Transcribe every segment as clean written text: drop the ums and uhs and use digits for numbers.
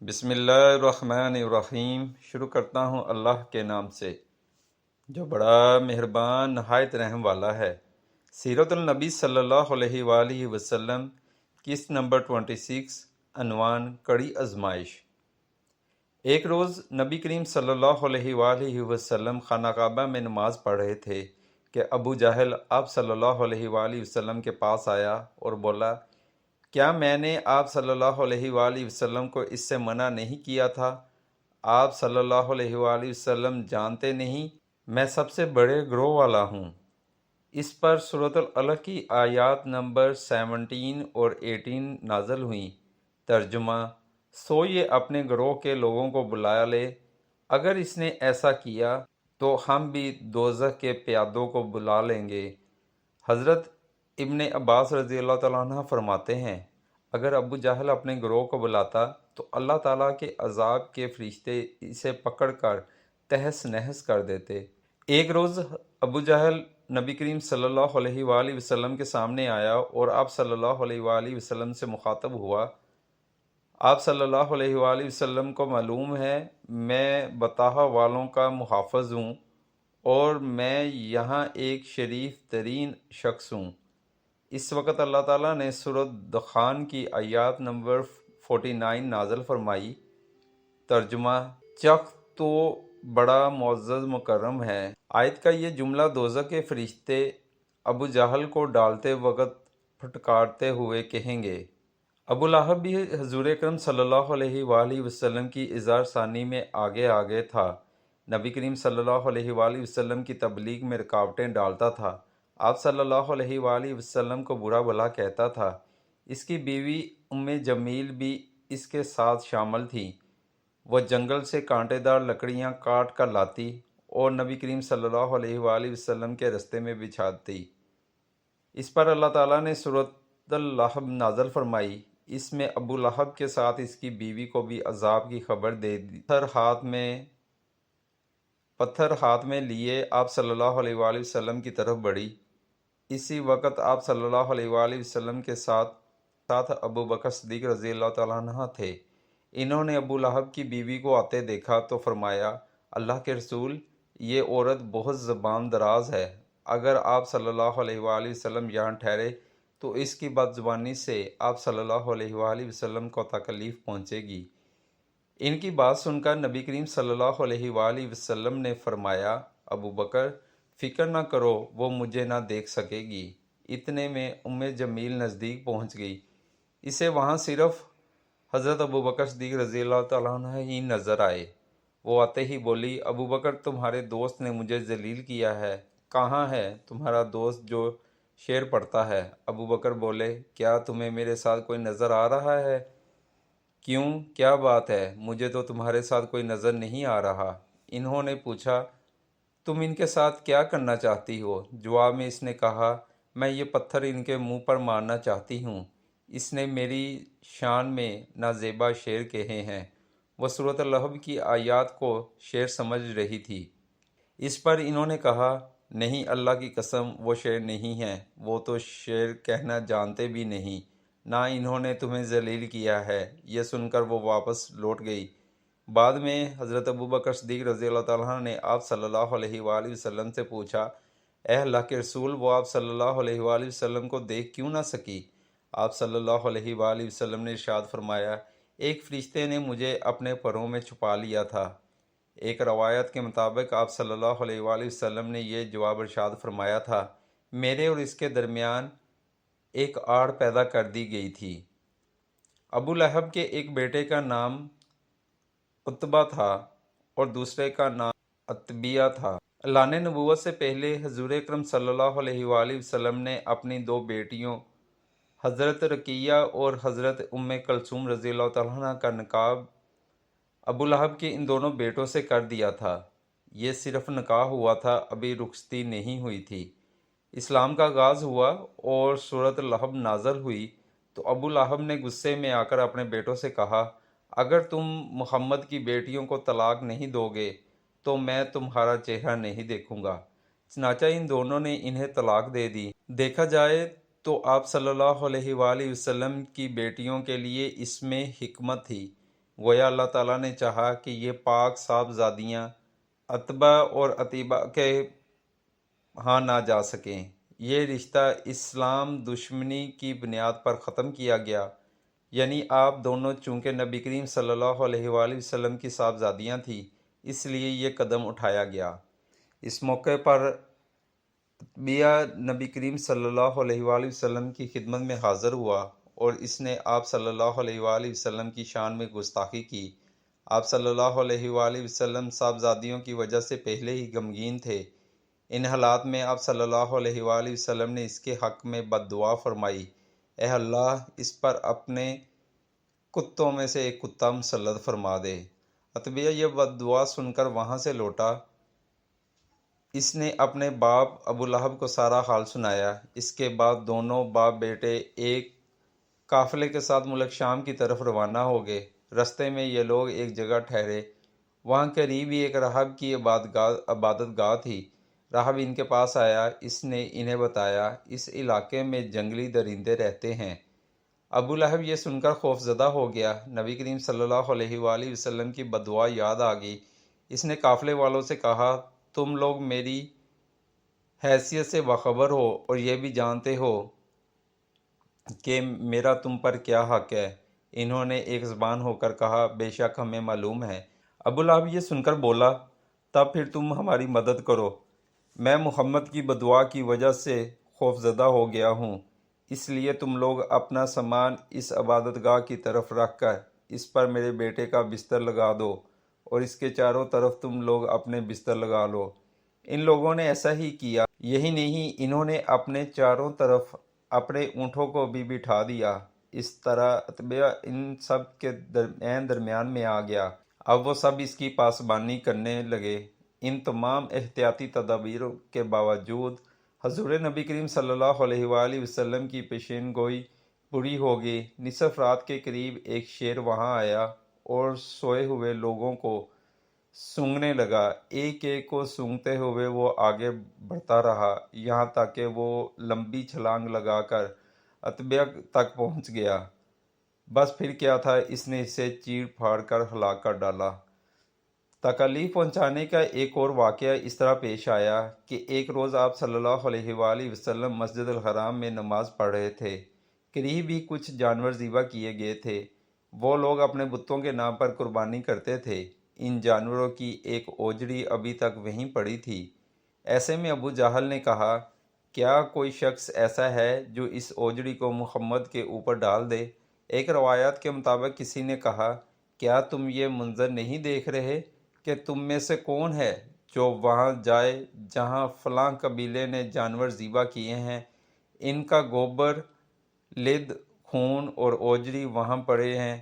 بسم اللہ الرحمن الرحیم۔ شروع کرتا ہوں اللہ کے نام سے جو بڑا مہربان نہایت رحم والا ہے۔ سیرت النبی صلی اللہ علیہ وآلہ وسلم، قسط نمبر 26، عنوان کڑی آزمائش۔ ایک روز نبی کریم صلی اللہ علیہ وآلہ وسلم خانہ کعبہ میں نماز پڑھ رہے تھے کہ ابو جہل آپ صلی اللہ علیہ وآلہ وسلم کے پاس آیا اور بولا، کیا میں نے آپ صلی اللہ علیہ وآلہ وسلم کو اس سے منع نہیں کیا تھا؟ آپ صلی اللہ علیہ وآلہ وسلم جانتے نہیں میں سب سے بڑے گروہ والا ہوں۔ اس پر سورۃ العلق کی آیات نمبر 17 اور 18 نازل ہوئیں۔ ترجمہ: سو یہ اپنے گروہ کے لوگوں کو بلا لے، اگر اس نے ایسا کیا تو ہم بھی دوزخ کے پیادوں کو بلا لیں گے۔ حضرت ابن عباس رضی اللہ تعالیٰ عنہ فرماتے ہیں، اگر ابو جہل اپنے گروہ کو بلاتا تو اللہ تعالیٰ کے عذاب کے فرشتے اسے پکڑ کر تہس نہس کر دیتے۔ ایک روز ابو جہل نبی کریم صلی اللہ علیہ وآلہ وسلم کے سامنے آیا اور آپ صلی اللہ علیہ وآلہ وسلم سے مخاطب ہوا۔ آپ صلی اللہ علیہ وآلہ وسلم کو معلوم ہے میں بطحہ والوں کا محافظ ہوں اور میں یہاں ایک شریف ترین شخص ہوں۔ اس وقت اللہ تعالیٰ نے سورۃ دخان کی آیات نمبر 49 نازل فرمائی۔ ترجمہ: چخ تو بڑا معزز مکرم ہے۔ آیت کا یہ جملہ دوزخ کے فرشتے ابو جہل کو ڈالتے وقت پھٹکارتے ہوئے کہیں گے۔ ابو لہب بھی حضور اکرم صلی اللہ علیہ وآلہ وسلم کی اظہار ثانی میں آگے آگے تھا۔ نبی کریم صلی اللہ علیہ وآلہ وسلم کی تبلیغ میں رکاوٹیں ڈالتا تھا۔ آپ صلی اللہ علیہ وآلہ وسلم کو برا بھلا کہتا تھا۔ اس کی بیوی ام جمیل بھی اس کے ساتھ شامل تھی۔ وہ جنگل سے کانٹے دار لکڑیاں کاٹ کر لاتی اور نبی کریم صلی اللہ علیہ وآلہ وسلم کے رستے میں بچھاتی۔ اس پر اللہ تعالیٰ نے سورۃ اللہب نازل فرمائی۔ اس میں ابو لہب کے ساتھ اس کی بیوی کو بھی عذاب کی خبر دے دی۔ پتھر ہاتھ میں لیے آپ صلی اللہ علیہ وآلہ وسلم کی طرف بڑھی۔ اسی وقت آپ صلی اللہ علیہ وآلہ وسلم کے ساتھ ابو بکر صدیق رضی اللہ تعالیٰ عنہ تھے۔ انہوں نے ابو لہب کی بیوی کو آتے دیکھا تو فرمایا، اللہ کے رسول، یہ عورت بہت زبان دراز ہے۔ اگر آپ صلی اللہ علیہ وآلہ وسلم یہاں ٹھہرے تو اس کی بد زبانی سے آپ صلی اللہ علیہ وآلہ وسلم کو تکلیف پہنچے گی۔ ان کی بات سن کر نبی کریم صلی اللہ علیہ وآلہ وسلم نے فرمایا، ابو بکر، فکر نہ کرو، وہ مجھے نہ دیکھ سکے گی۔ اتنے میں ام جمیل نزدیک پہنچ گئی۔ اسے وہاں صرف حضرت ابو بکر صدیق رضی اللہ تعالیٰ عنہ ہی نظر آئے۔ وہ آتے ہی بولی، ابو بکر، تمہارے دوست نے مجھے ذلیل کیا ہے۔ کہاں ہے تمہارا دوست جو شعر پڑھتا ہے؟ ابو بکر بولے، کیا تمہیں میرے ساتھ کوئی نظر آ رہا ہے؟ کیوں، کیا بات ہے؟ مجھے تو تمہارے ساتھ کوئی نظر نہیں آ رہا۔ انہوں نے پوچھا، تم ان کے ساتھ کیا کرنا چاہتی ہو؟ جواب میں اس نے کہا، میں یہ پتھر ان کے منہ پر مارنا چاہتی ہوں۔ اس نے میری شان میں نازیبا شعر کہے ہیں۔ وہ سورۃ اللہب کی آیات کو شعر سمجھ رہی تھی۔ اس پر انہوں نے کہا، نہیں، اللہ کی قسم، وہ شعر نہیں ہیں، وہ تو شعر کہنا جانتے بھی نہیں، نہ انہوں نے تمہیں ذلیل کیا ہے۔ یہ سن کر وہ واپس لوٹ گئی۔ بعد میں حضرت ابو بکر صدیق رضی اللہ تعالیٰ عنہ نے آپ صلی اللہ علیہ وآلہ وسلم سے پوچھا، اے اللہ کے رسول، وہ آپ صلی اللہ علیہ وآلہ وسلم کو دیکھ کیوں نہ سکی؟ آپ صلی اللہ علیہ وآلہ وسلم نے ارشاد فرمایا، ایک فرشتے نے مجھے اپنے پروں میں چھپا لیا تھا۔ ایک روایت کے مطابق آپ صلی اللہ علیہ وآلہ وسلم نے یہ جواب ارشاد فرمایا تھا، میرے اور اس کے درمیان ایک آڑ پیدا کر دی گئی تھی۔ ابو لہب کے ایک بیٹے کا نام عتبہ تھا اور دوسرے کا نام عتبیہ تھا۔ اعلان نبوت سے پہلے حضور اکرم صلی اللہ علیہ وآلہ وسلم نے اپنی دو بیٹیوں حضرت رقیہ اور حضرت ام کلثوم رضی اللہ تعالیٰ عنہ کا نکاح ابو لہب کے ان دونوں بیٹوں سے کر دیا تھا۔ یہ صرف نکاح ہوا تھا، ابھی رخصتی نہیں ہوئی تھی۔ اسلام کا آغاز ہوا اور سورۃ اللہب نازل ہوئی تو ابو لہب نے غصے میں آ کر اپنے بیٹوں سے کہا، اگر تم محمد کی بیٹیوں کو طلاق نہیں دو گے تو میں تمہارا چہرہ نہیں دیکھوں گا۔ چنانچہ ان دونوں نے انہیں طلاق دے دی۔ دیکھا جائے تو آپ صلی اللہ علیہ وآلہ وسلم کی بیٹیوں کے لیے اس میں حکمت تھی۔ گویا اللہ تعالیٰ نے چاہا کہ یہ پاک صاحبزادیاں عتبہ اور عتیبہ کے ہاں نہ جا سکیں۔ یہ رشتہ اسلام دشمنی کی بنیاد پر ختم کیا گیا، یعنی آپ دونوں چونکہ نبی کریم صلی اللہ علیہ وآلہ وسلم کی صاحبزادیاں تھیں، اس لیے یہ قدم اٹھایا گیا۔ اس موقع پر عتبیہ نبی کریم صلی اللہ علیہ وآلہ وسلم کی خدمت میں حاضر ہوا اور اس نے آپ صلی اللہ علیہ وآلہ وسلم کی شان میں گستاخی کی۔ آپ صلی اللہ علیہ وآلہ وسلم صاحبزادیوں کی وجہ سے پہلے ہی غمگین تھے۔ ان حالات میں آپ صلی اللہ علیہ وآلہ وسلم نے اس کے حق میں بد دعا فرمائی، اے اللہ اس پر اپنے کتوں میں سے ایک کتا مسلط فرما دے۔ عتبیہ یہ بد دعا سن کر وہاں سے لوٹا۔ اس نے اپنے باپ ابو لہب کو سارا حال سنایا۔ اس کے بعد دونوں باپ بیٹے ایک قافلے کے ساتھ ملک شام کی طرف روانہ ہو گئے۔ رستے میں یہ لوگ ایک جگہ ٹھہرے۔ وہاں قریب ہی ایک راہب کی عبادت گاہ تھی۔ راہب ان کے پاس آیا۔ اس نے انہیں بتایا اس علاقے میں جنگلی درندے رہتے ہیں۔ ابو لہب یہ سن کر خوف زدہ ہو گیا۔ نبی کریم صلی اللہ علیہ وآلہ وسلم کی بد دعا یاد آ گئی۔ اس نے قافلے والوں سے کہا، تم لوگ میری حیثیت سے باخبر ہو اور یہ بھی جانتے ہو کہ میرا تم پر کیا حق ہے۔ انہوں نے ایک زبان ہو کر کہا، بے شک ہمیں معلوم ہے۔ ابو لہب یہ سن کر بولا، تب پھر تم ہماری مدد کرو۔ میں محمد کی بددعا کی وجہ سے خوف زدہ ہو گیا ہوں، اس لیے تم لوگ اپنا سامان اس عبادت گاہ کی طرف رکھ کر اس پر میرے بیٹے کا بستر لگا دو اور اس کے چاروں طرف تم لوگ اپنے بستر لگا لو۔ ان لوگوں نے ایسا ہی کیا۔ یہی نہیں، انہوں نے اپنے چاروں طرف اپنے اونٹوں کو بھی بٹھا دیا۔ اس طرح عتبیہ ان سب کے درمیان میں آ گیا۔ اب وہ سب اس کی پاسبانی کرنے لگے۔ ان تمام احتیاطی تدابیروں کے باوجود حضور نبی کریم صلی اللہ علیہ وآلہ وسلم کی پیشین گوئی پوری ہو گئی۔ نصف رات کے قریب ایک شیر وہاں آیا اور سوئے ہوئے لوگوں کو سونگھنے لگا۔ ایک ایک کو سونگھتے ہوئے وہ آگے بڑھتا رہا، یہاں تک کہ وہ لمبی چھلانگ لگا کر عتبیہ تک پہنچ گیا۔ بس پھر کیا تھا، اس نے اسے چیر پھاڑ کر ہلاک کر ڈالا۔ تکلیف پہنچانے کا ایک اور واقعہ اس طرح پیش آیا کہ ایک روز آپ صلی اللہ علیہ وآلہ وسلم مسجد الحرام میں نماز پڑھ رہے تھے۔ قریب ہی کچھ جانور ذبح کیے گئے تھے۔ وہ لوگ اپنے بتوں کے نام پر قربانی کرتے تھے۔ ان جانوروں کی ایک اوجڑی ابھی تک وہیں پڑی تھی۔ ایسے میں ابو جہل نے کہا، کیا کوئی شخص ایسا ہے جو اس اوجڑی کو محمد کے اوپر ڈال دے؟ ایک روایت کے مطابق کسی نے کہا، کیا تم یہ منظر نہیں دیکھ رہے کہ تم میں سے کون ہے جو وہاں جائے جہاں فلاں قبیلے نے جانور ذبح کیے ہیں؟ ان کا گوبر، لد، خون اور اوجڑی وہاں پڑے ہیں۔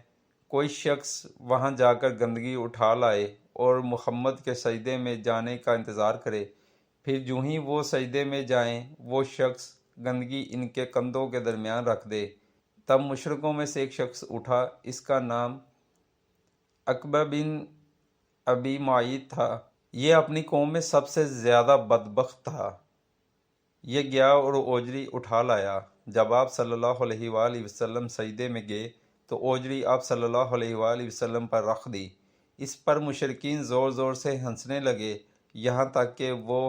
کوئی شخص وہاں جا کر گندگی اٹھا لائے اور محمد کے سجدے میں جانے کا انتظار کرے، پھر جو ہی وہ سجدے میں جائیں وہ شخص گندگی ان کے کندھوں کے درمیان رکھ دے۔ تب مشرکوں میں سے ایک شخص اٹھا، اس کا نام عقبہ بن ابی معیط تھا۔ یہ اپنی قوم میں سب سے زیادہ بدبخت تھا۔ یہ گیا اور اوجڑی اٹھا لایا۔ جب آپ صلی اللہ علیہ وآلہ وسلم سجدے میں گئے تو اوجڑی آپ صلی اللہ علیہ وآلہ وسلم پر رکھ دی۔ اس پر مشرکین زور زور سے ہنسنے لگے، یہاں تک کہ وہ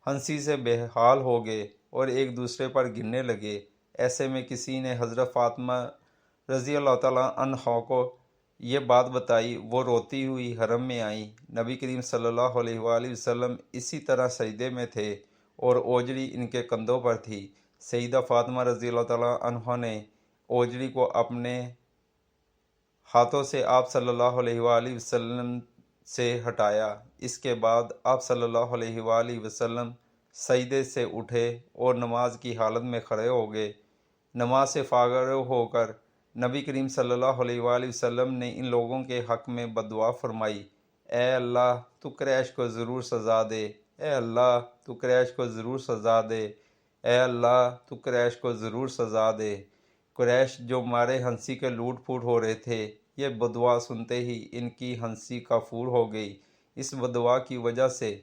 ہنسی سے بے حال ہو گئے اور ایک دوسرے پر گرنے لگے۔ ایسے میں کسی نے حضرت فاطمہ رضی اللہ تعالیٰ عنہا کو یہ بات بتائی۔ وہ روتی ہوئی حرم میں آئیں۔ نبی کریم صلی اللہ علیہ وآلہ وسلم اسی طرح سجدے میں تھے اور اوجڑی ان کے کندھوں پر تھی۔ سیدہ فاطمہ رضی اللہ تعالیٰ عنہا نے اوجڑی کو اپنے ہاتھوں سے آپ صلی اللہ علیہ وآلہ وسلم سے ہٹایا۔ اس کے بعد آپ صلی اللہ علیہ وآلہ وسلم سجدے سے اٹھے اور نماز کی حالت میں کھڑے ہو گئے۔ نماز سے فارغ ہو کر نبی کریم صلی اللہ علیہ وآلہ وسلم نے ان لوگوں کے حق میں بد دعا فرمائی، اے اللہ تو قریش کو ضرور سزا دے، اے اللہ تو قریش کو ضرور سزا دے، اے اللہ تو قریش کو ضرور سزا دے۔ قریش جو مارے ہنسی کے لوٹ پھوٹ ہو رہے تھے، یہ بد دعا سنتے ہی ان کی ہنسی کافور ہو گئی۔ اس بد دعا کی وجہ سے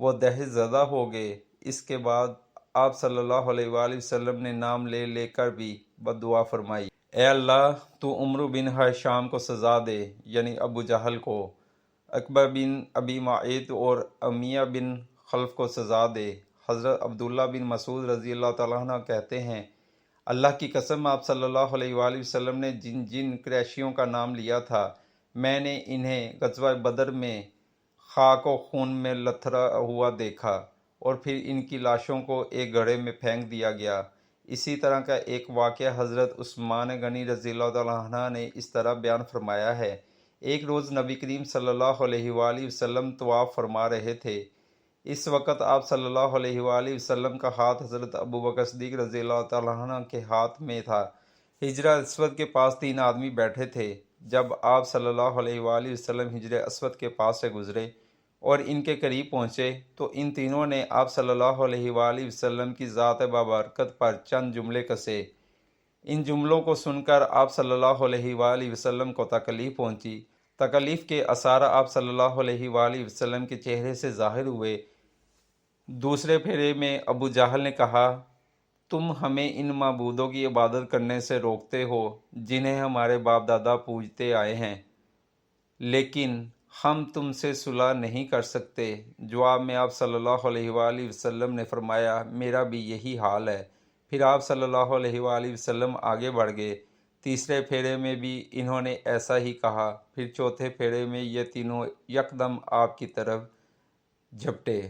وہ دہشت زدہ ہو گئے۔ اس کے بعد آپ صلی اللہ علیہ وآلہ وسلم نے نام لے لے کر بھی بد دعا فرمائی۔ اے اللہ تو عمرو بن ہشام کو سزا دے، یعنی ابو جہل کو، عقبہ بن ابی معیط اور امیہ بن خلف کو سزا دے۔ حضرت عبداللہ بن مسعود رضی اللہ تعالیٰ عنہ کہتے ہیں، اللہ کی قسم آپ صلی اللہ علیہ وآلہ وسلم نے جن جن قریشیوں کا نام لیا تھا، میں نے انہیں غزوہ بدر میں خاک و خون میں لتھڑا ہوا دیکھا، اور پھر ان کی لاشوں کو ایک گڑھے میں پھینک دیا گیا۔ اسی طرح کا ایک واقعہ حضرت عثمان غنی رضی اللہ تعالیٰ عنہ نے اس طرح بیان فرمایا ہے۔ ایک روز نبی کریم صلی اللہ علیہ وآلہ وسلم طواف فرما رہے تھے۔ اس وقت آپ صلی اللہ علیہ وآلہ وسلم کا ہاتھ حضرت ابو بکر صدیق رضی اللہ تعالیٰ عنہ کے ہاتھ میں تھا۔ حجر اسود کے پاس 3 آدمی بیٹھے تھے۔ جب آپ صلی اللہ علیہ وآلہ وسلم حجر اسود کے پاس سے گزرے اور ان کے قریب پہنچے تو ان تینوں نے آپ صلی اللہ علیہ وآلہ وسلم کی ذات بابرکت پر چند جملے کسے۔ ان جملوں کو سن کر آپ صلی اللہ علیہ وآلہ وسلم کو تکلیف پہنچی۔ تکلیف کے آثار آپ صلی اللہ علیہ وآلہ وسلم کے چہرے سے ظاہر ہوئے۔ دوسرے پھیرے میں ابو جہل نے کہا، تم ہمیں ان معبودوں کی عبادت کرنے سے روکتے ہو جنہیں ہمارے باپ دادا پوجتے آئے ہیں، لیکن ہم تم سے صلح نہیں کر سکتے۔ جواب میں آپ صلی اللہ علیہ وآلہ وسلم نے فرمایا، میرا بھی یہی حال ہے۔ پھر آپ صلی اللہ علیہ وآلہ وسلم آگے بڑھ گئے۔ تیسرے پھیرے میں بھی انہوں نے ایسا ہی کہا۔ پھر چوتھے پھیرے میں یہ تینوں یکدم آپ کی طرف جھپٹے۔